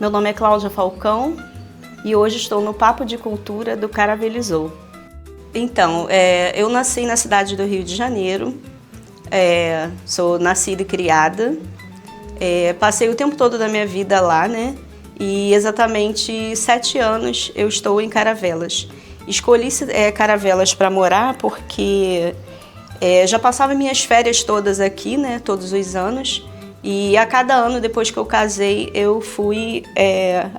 Meu nome é Cláudia Falcão e hoje estou no Papo de Cultura do Caravelizou. Então, eu nasci na cidade do Rio de Janeiro, sou nascida e criada, passei o tempo todo da minha vida lá, né? E exatamente 7 anos eu estou em Caravelas. Escolhi Caravelas para morar porque já passava minhas férias todas aqui, né? Todos os anos. E a cada ano, depois que eu casei, eu fui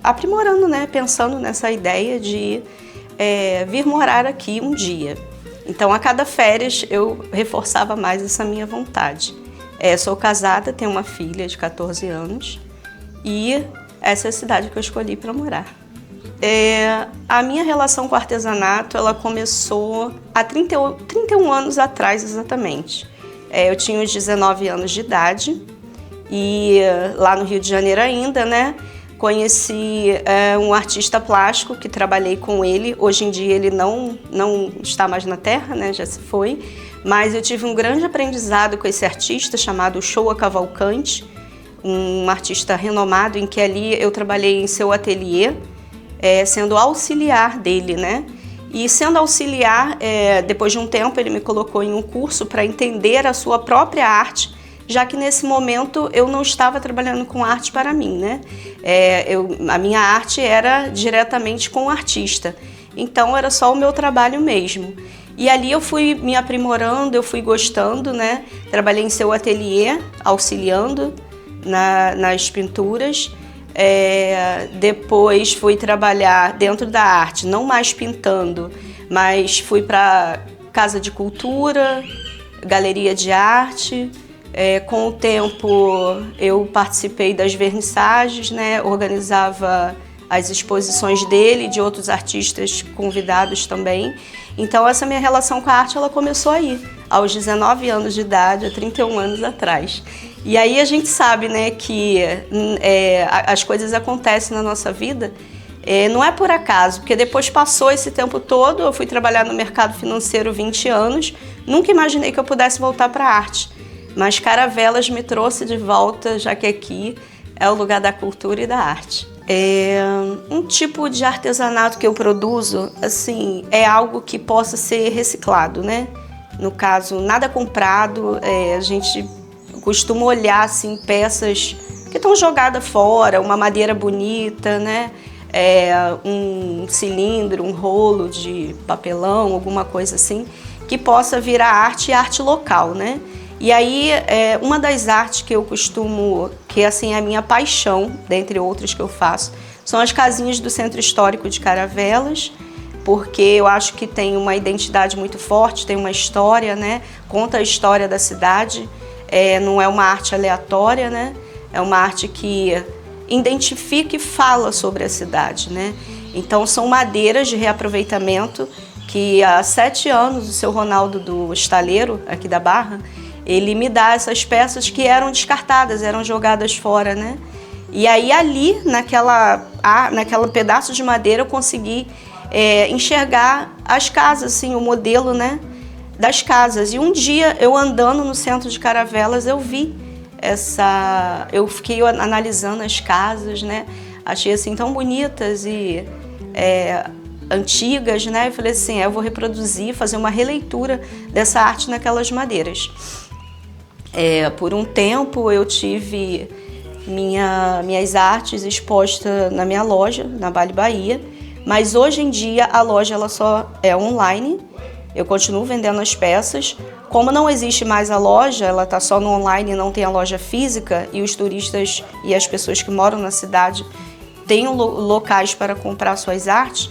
aprimorando, né? Pensando nessa ideia de vir morar aqui um dia. Então, a cada férias, eu reforçava mais essa minha vontade. Sou casada, tenho uma filha de 14 anos e essa é a cidade que eu escolhi para morar. A minha relação com o artesanato, ela começou há 31 anos atrás, exatamente. Eu tinha uns 19 anos de idade. E lá no Rio de Janeiro ainda, né, conheci um artista plástico que trabalhei com ele. Hoje em dia ele não está mais na Terra, né, já se foi. Mas eu tive um grande aprendizado com esse artista chamado Showa Cavalcante, um artista renomado em que ali eu trabalhei em seu ateliê, sendo auxiliar dele, né. E sendo auxiliar, depois de um tempo ele me colocou em um curso para entender a sua própria arte, já que nesse momento eu não estava trabalhando com arte para mim, né? A minha arte era diretamente com o artista, então era só o meu trabalho mesmo. E ali eu fui me aprimorando, eu fui gostando, né? Trabalhei em seu ateliê, auxiliando nas pinturas. Depois fui trabalhar dentro da arte, não mais pintando, mas fui para casa de cultura, galeria de arte. Com o tempo eu participei das vernissagens, né? Organizava as exposições dele e de outros artistas convidados também. Então essa minha relação com a arte ela começou aí, aos 19 anos de idade, há 31 anos atrás. E aí a gente sabe, né, que as coisas acontecem na nossa vida, não é por acaso, porque depois passou esse tempo todo, eu fui trabalhar no mercado financeiro 20 anos, nunca imaginei que eu pudesse voltar para a arte. Mas Caravelas me trouxe de volta, já que aqui é o lugar da cultura e da arte. Um tipo de artesanato que eu produzo, assim, é algo que possa ser reciclado, né? No caso, nada comprado, a gente costuma olhar, assim, peças que estão jogadas fora, uma madeira bonita, né? Um cilindro, um rolo de papelão, alguma coisa assim, que possa virar arte e arte local, né? E aí, uma das artes que eu costumo, que assim é a minha paixão, dentre outras que eu faço, são as casinhas do Centro Histórico de Caravelas, porque eu acho que tem uma identidade muito forte, tem uma história, né? Conta a história da cidade, não é uma arte aleatória, né? É uma arte que identifica e fala sobre a cidade, né? Então, são madeiras de reaproveitamento que há 7 anos o seu Ronaldo do Estaleiro, aqui da Barra, ele me dá essas peças que eram descartadas, eram jogadas fora, né? E aí ali, naquela pedaço de madeira, eu consegui enxergar as casas, assim, o modelo, né, das casas. E um dia, eu andando no centro de Caravelas, eu vi eu fiquei analisando as casas, né? Achei assim tão bonitas e antigas, né? Eu falei assim, eu vou reproduzir, fazer uma releitura dessa arte naquelas madeiras. Por um tempo eu tive minhas artes expostas na minha loja, na Vale Bahia, mas hoje em dia a loja ela só é online, eu continuo vendendo as peças. Como não existe mais a loja, ela está só no online, não tem a loja física, e os turistas e as pessoas que moram na cidade têm locais para comprar suas artes,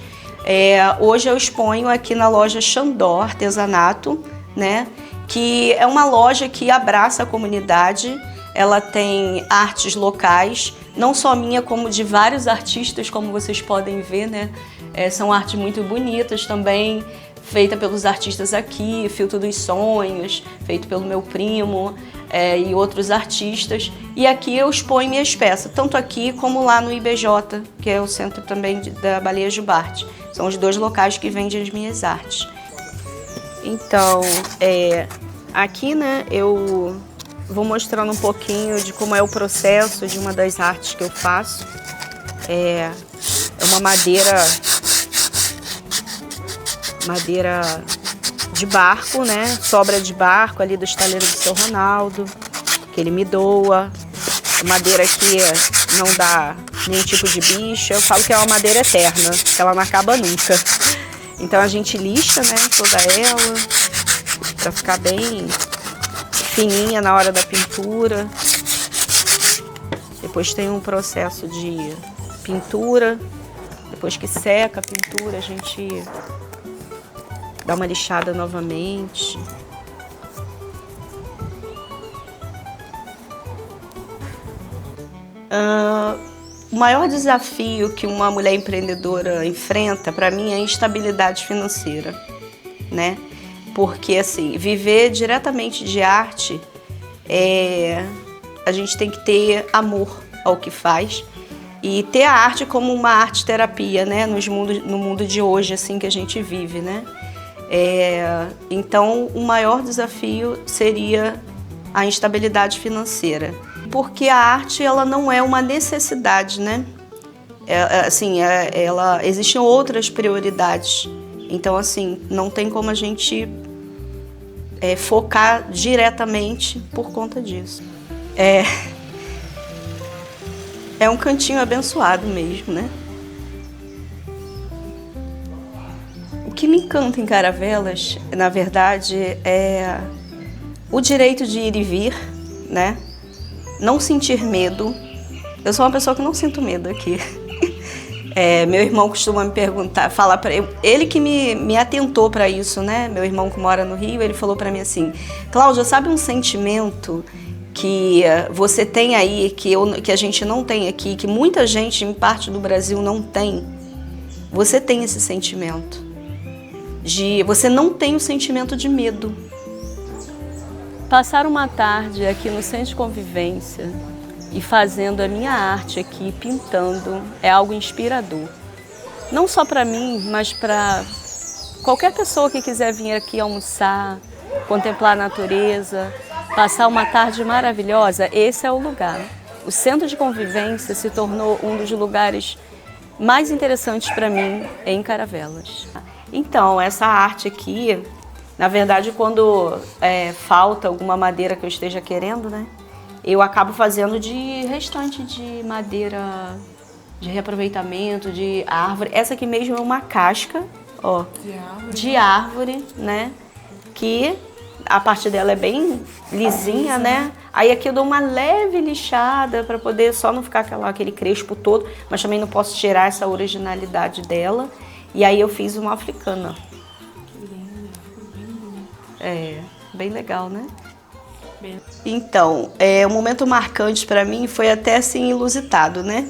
hoje eu exponho aqui na loja Xandó Artesanato, né? Que é uma loja que abraça a comunidade, ela tem artes locais, não só minha, como de vários artistas, como vocês podem ver, né? São artes muito bonitas também, feita pelos artistas aqui, Filtro dos Sonhos, feito pelo meu primo e outros artistas. E aqui eu exponho minhas peças, tanto aqui como lá no IBJ, que é o centro também da Baleia Jubarte. São os 2 locais que vendem as minhas artes. Então, aqui, né, eu vou mostrando um pouquinho de como é o processo de uma das artes que eu faço. É uma madeira de barco, né? Sobra de barco ali do estaleiro do seu Ronaldo, que ele me doa. Madeira que não dá nenhum tipo de bicho. Eu falo que é uma madeira eterna, que ela não acaba nunca. Então a gente lixa, né, toda ela, para ficar bem fininha na hora da pintura. Depois tem um processo de pintura. Depois que seca a pintura, a gente dá uma lixada novamente. O maior desafio que uma mulher empreendedora enfrenta, para mim, é a instabilidade financeira, né? Porque, assim, viver diretamente de arte, a gente tem que ter amor ao que faz e ter a arte como uma arte-terapia, né? No mundo de hoje, assim, que a gente vive, né? Então, o maior desafio seria a instabilidade financeira. Porque a arte, ela não é uma necessidade, né? Existem outras prioridades. Então, assim, não tem como a gente focar diretamente por conta disso. É um cantinho abençoado mesmo, né? O que me encanta em Caravelas, na verdade, é o direito de ir e vir, né? Não sentir medo. Eu sou uma pessoa que não sinto medo aqui. Meu irmão costuma me perguntar, falar para ele que me atentou para isso, né? Meu irmão que mora no Rio, ele falou para mim assim: Cláudia, sabe um sentimento que você tem aí, que a gente não tem aqui, que muita gente em parte do Brasil não tem? Você tem esse sentimento. Você não tem o sentimento de medo. Passar uma tarde aqui no Centro de Convivência e fazendo a minha arte aqui, pintando, é algo inspirador. Não só para mim, mas para qualquer pessoa que quiser vir aqui almoçar, contemplar a natureza, passar uma tarde maravilhosa, esse é o lugar. O Centro de Convivência se tornou um dos lugares mais interessantes para mim em Caravelas. Então, essa arte aqui, na verdade, quando falta alguma madeira que eu esteja querendo, né, eu acabo fazendo de restante de madeira de reaproveitamento, de árvore. Essa aqui mesmo é uma casca, ó, de árvore, né, que a parte dela é bem lisinha, né? Aí aqui eu dou uma leve lixada para poder só não ficar aquele crespo todo, mas também não posso tirar essa originalidade dela. E aí eu fiz uma africana. Bem legal, né? Então, o momento marcante para mim foi até assim inusitado, né?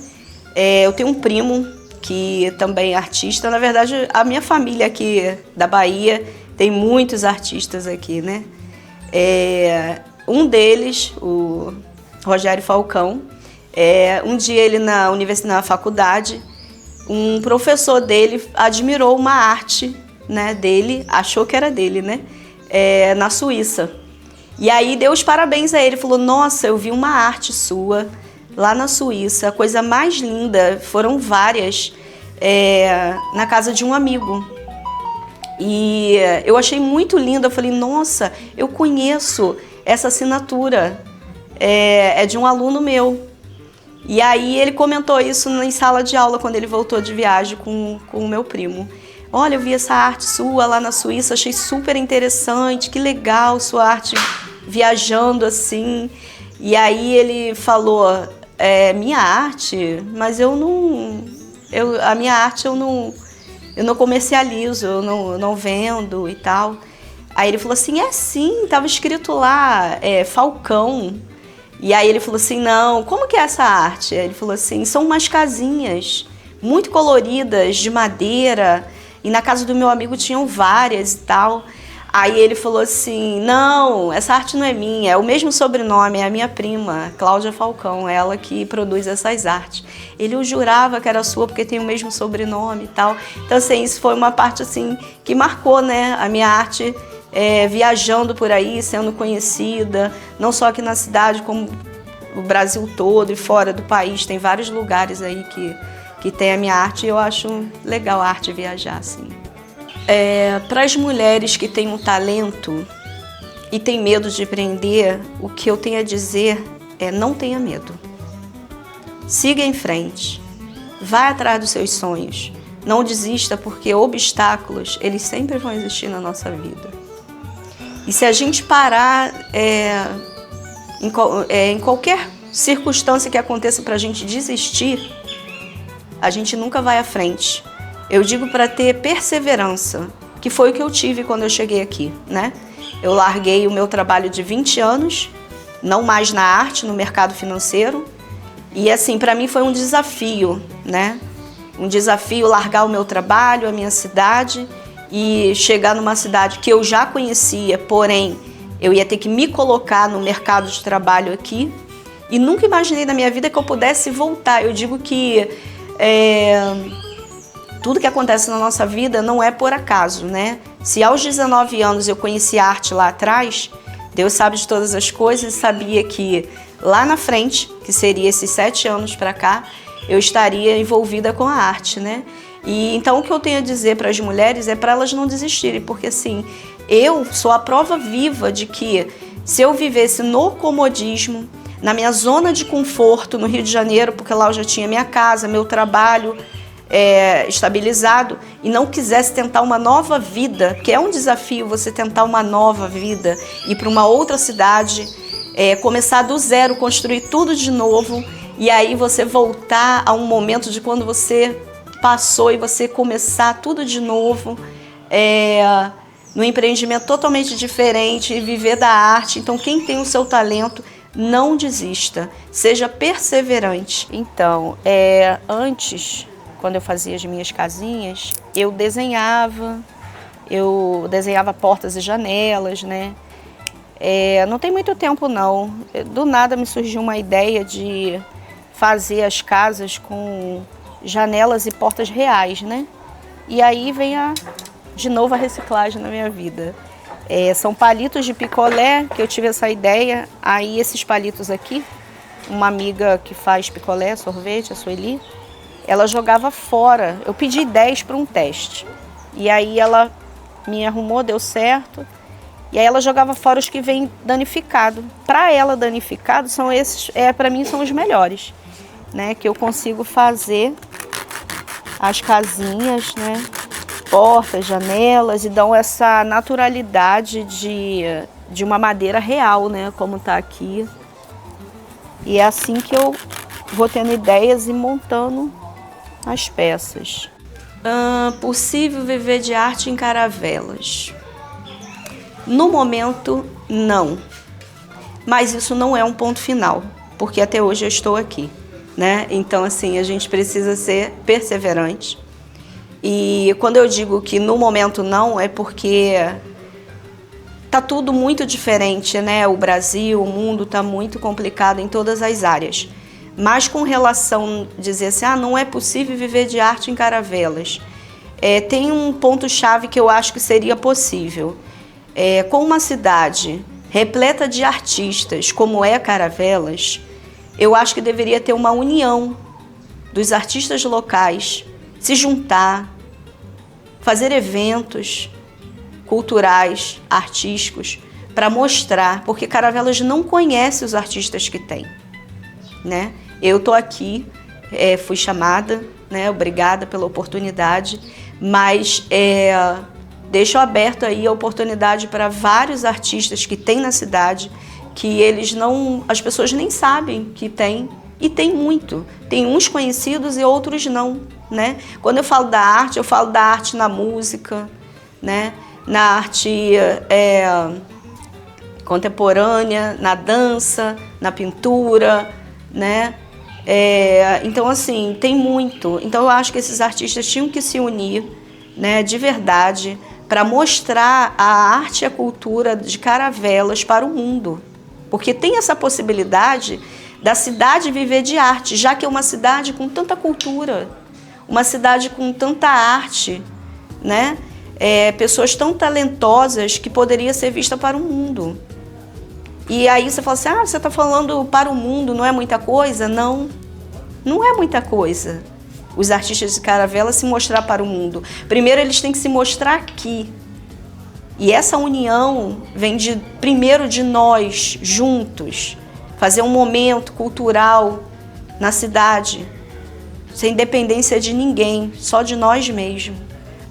Eu tenho um primo que também é artista. Na verdade, a minha família aqui da Bahia tem muitos artistas aqui, né? Um deles, o Rogério Falcão, um dia ele na faculdade, um professor dele admirou uma arte, né, dele, achou que era dele, né? Na Suíça. E aí deu os parabéns a ele, falou: nossa, eu vi uma arte sua lá na Suíça, a coisa mais linda, foram várias, na casa de um amigo. E eu achei muito linda, eu falei: nossa, eu conheço essa assinatura, é de um aluno meu. E aí ele comentou isso em sala de aula, quando ele voltou de viagem com o meu primo. Olha, eu vi essa arte sua lá na Suíça, achei super interessante, que legal sua arte viajando assim. E aí ele falou: minha arte, mas a minha arte eu não comercializo, eu não vendo e tal. Aí ele falou assim: sim, tava escrito lá, Falcão. E aí ele falou assim: não, como que é essa arte? Ele falou assim: são umas casinhas muito coloridas, de madeira, e na casa do meu amigo tinham várias e tal. Aí ele falou assim: não, essa arte não é minha, é o mesmo sobrenome, é a minha prima, Cláudia Falcão, ela que produz essas artes. Ele jurava que era sua porque tem o mesmo sobrenome e tal. Então, assim, isso foi uma parte assim que marcou, né, a minha arte, viajando por aí, sendo conhecida, não só aqui na cidade, como o Brasil todo e fora do país. Tem vários lugares aí que tem a minha arte, e eu acho legal a arte viajar, assim. Para as mulheres que têm um talento e têm medo de empreender, o que eu tenho a dizer é: não tenha medo. Siga em frente. Vá atrás dos seus sonhos. Não desista, porque obstáculos, eles sempre vão existir na nossa vida. E se a gente parar em qualquer circunstância que aconteça para a gente desistir, a gente nunca vai à frente. Eu digo para ter perseverança, que foi o que eu tive quando eu cheguei aqui, né? Eu larguei o meu trabalho de 20 anos, não mais na arte, no mercado financeiro. E assim, para mim foi um desafio, né? Um desafio largar o meu trabalho, a minha cidade e chegar numa cidade que eu já conhecia, porém eu ia ter que me colocar no mercado de trabalho aqui. E nunca imaginei na minha vida que eu pudesse voltar. Eu digo que tudo que acontece na nossa vida não é por acaso, né? Se aos 19 anos eu conheci a arte lá atrás, Deus sabe de todas as coisas e sabia que lá na frente, que seria esses 7 anos para cá, eu estaria envolvida com a arte, né? E então o que eu tenho a dizer para as mulheres é para elas não desistirem, porque assim, eu sou a prova viva de que se eu vivesse no comodismo, na minha zona de conforto no Rio de Janeiro, porque lá eu já tinha minha casa, meu trabalho estabilizado, e não quisesse tentar uma nova vida, que é um desafio você tentar uma nova vida, ir para uma outra cidade, começar do zero, construir tudo de novo, e aí você voltar a um momento de quando você passou e você começar tudo de novo, num empreendimento totalmente diferente, e viver da arte. Então quem tem o seu talento, não desista, seja perseverante. Então, antes, quando eu fazia as minhas casinhas, eu desenhava portas e janelas, né? Não tem muito tempo não, do nada me surgiu uma ideia de fazer as casas com janelas e portas reais, né? E aí vem de novo a reciclagem na minha vida. São palitos de picolé que eu tive essa ideia. Aí esses palitos aqui, uma amiga que faz picolé, sorvete, a Sueli, ela jogava fora. Eu pedi 10 para um teste. E aí ela me arrumou, deu certo. E aí ela jogava fora os que vêm danificados. Para ela, danificados são esses, para mim são os melhores, né? Que eu consigo fazer as casinhas, né? Portas, janelas, e dão essa naturalidade de uma madeira real, né? Como tá aqui. E é assim que eu vou tendo ideias e montando as peças. Possível viver de arte em Caravelas? No momento, não. Mas isso não é um ponto final, porque até hoje eu estou aqui, né? Então, assim, a gente precisa ser perseverante. E quando eu digo que no momento não, é porque tá tudo muito diferente, né? O Brasil, o mundo tá muito complicado em todas as áreas. Mas com relação a dizer assim, não é possível viver de arte em Caravelas. Tem um ponto-chave que eu acho que seria possível. Com uma cidade repleta de artistas, como é Caravelas, eu acho que deveria ter uma união dos artistas locais, se juntar, fazer eventos culturais, artísticos, para mostrar, porque Caravelas não conhece os artistas que tem, né? Eu estou aqui, fui chamada, né? Obrigada pela oportunidade, mas deixo aberto aí a oportunidade para vários artistas que tem na cidade, que as pessoas nem sabem que tem, e tem muito. Tem uns conhecidos e outros não, né? Quando eu falo da arte na música, né? Na arte contemporânea, na dança, na pintura, né? Então, assim, tem muito. Então, eu acho que esses artistas tinham que se unir, né, de verdade, para mostrar a arte e a cultura de Caravelas para o mundo. Porque tem essa possibilidade da cidade viver de arte, já que é uma cidade com tanta cultura, uma cidade com tanta arte, né? Pessoas tão talentosas que poderia ser vista para o mundo. E aí você fala assim, você está falando para o mundo, não é muita coisa? Não, não é muita coisa. os artistas de Caravela se mostrar para o mundo. Primeiro eles têm que se mostrar aqui. E essa união vem primeiro de nós, juntos, fazer um momento cultural na cidade, sem dependência de ninguém, só de nós mesmos,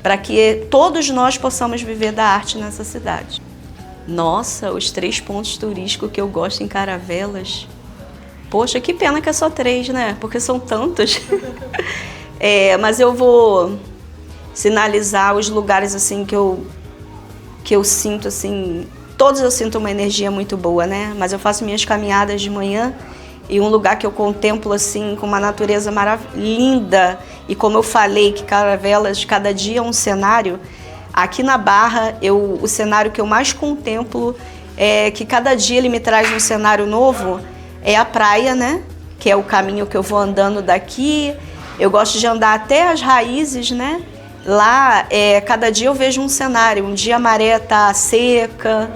para que todos nós possamos viver da arte nessa cidade. Nossa, os 3 pontos turísticos que eu gosto em Caravelas. Poxa, que pena que é só 3, né? Porque são tantos. Mas eu vou sinalizar os lugares assim que eu sinto assim, todos eu sinto uma energia muito boa, né? Mas eu faço minhas caminhadas de manhã e um lugar que eu contemplo assim com uma natureza linda, e como eu falei que Caravelas cada dia é um cenário, aqui na Barra o cenário que eu mais contemplo é que cada dia ele me traz um cenário novo, é a praia, né? Que é o caminho que eu vou andando daqui. Eu gosto de andar até as raízes, né? Lá, cada dia eu vejo um cenário. Um dia a maré tá seca,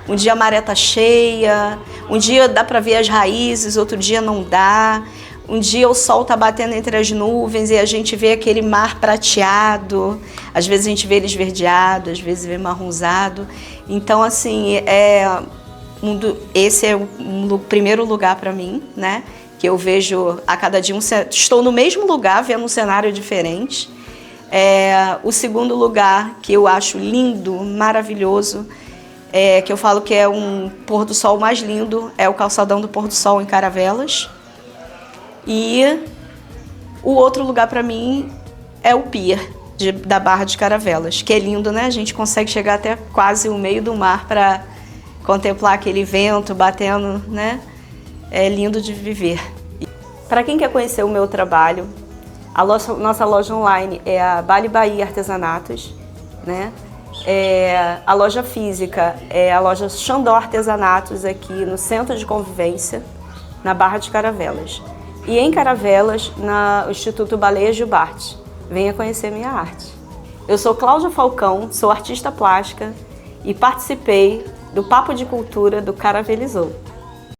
um dia a maré tá cheia, um dia dá para ver as raízes, outro dia não dá. Um dia o sol tá batendo entre as nuvens e a gente vê aquele mar prateado. Às vezes a gente vê ele esverdeado, às vezes vê marronzado. Então, assim, esse é o primeiro lugar para mim, né? Que eu vejo a cada dia estou no mesmo lugar, vendo um cenário diferente. O segundo lugar que eu acho lindo, maravilhoso, que eu falo que é um pôr do sol mais lindo, é o calçadão do pôr do sol em Caravelas. E o outro lugar para mim é o pier da Barra de Caravelas, que é lindo, né? A gente consegue chegar até quase o meio do mar para contemplar aquele vento batendo, né? É lindo de viver. Para quem quer conhecer o meu trabalho, nossa loja online é a Bali Bahia Artesanatos, né? A loja física é a loja Xandó Artesanatos, aqui no Centro de Convivência, na Barra de Caravelas. E em Caravelas, no Instituto Baleia Gil Bart. Venha conhecer minha arte. Eu sou Cláudia Falcão, sou artista plástica e participei do Papo de Cultura do Caravelizou.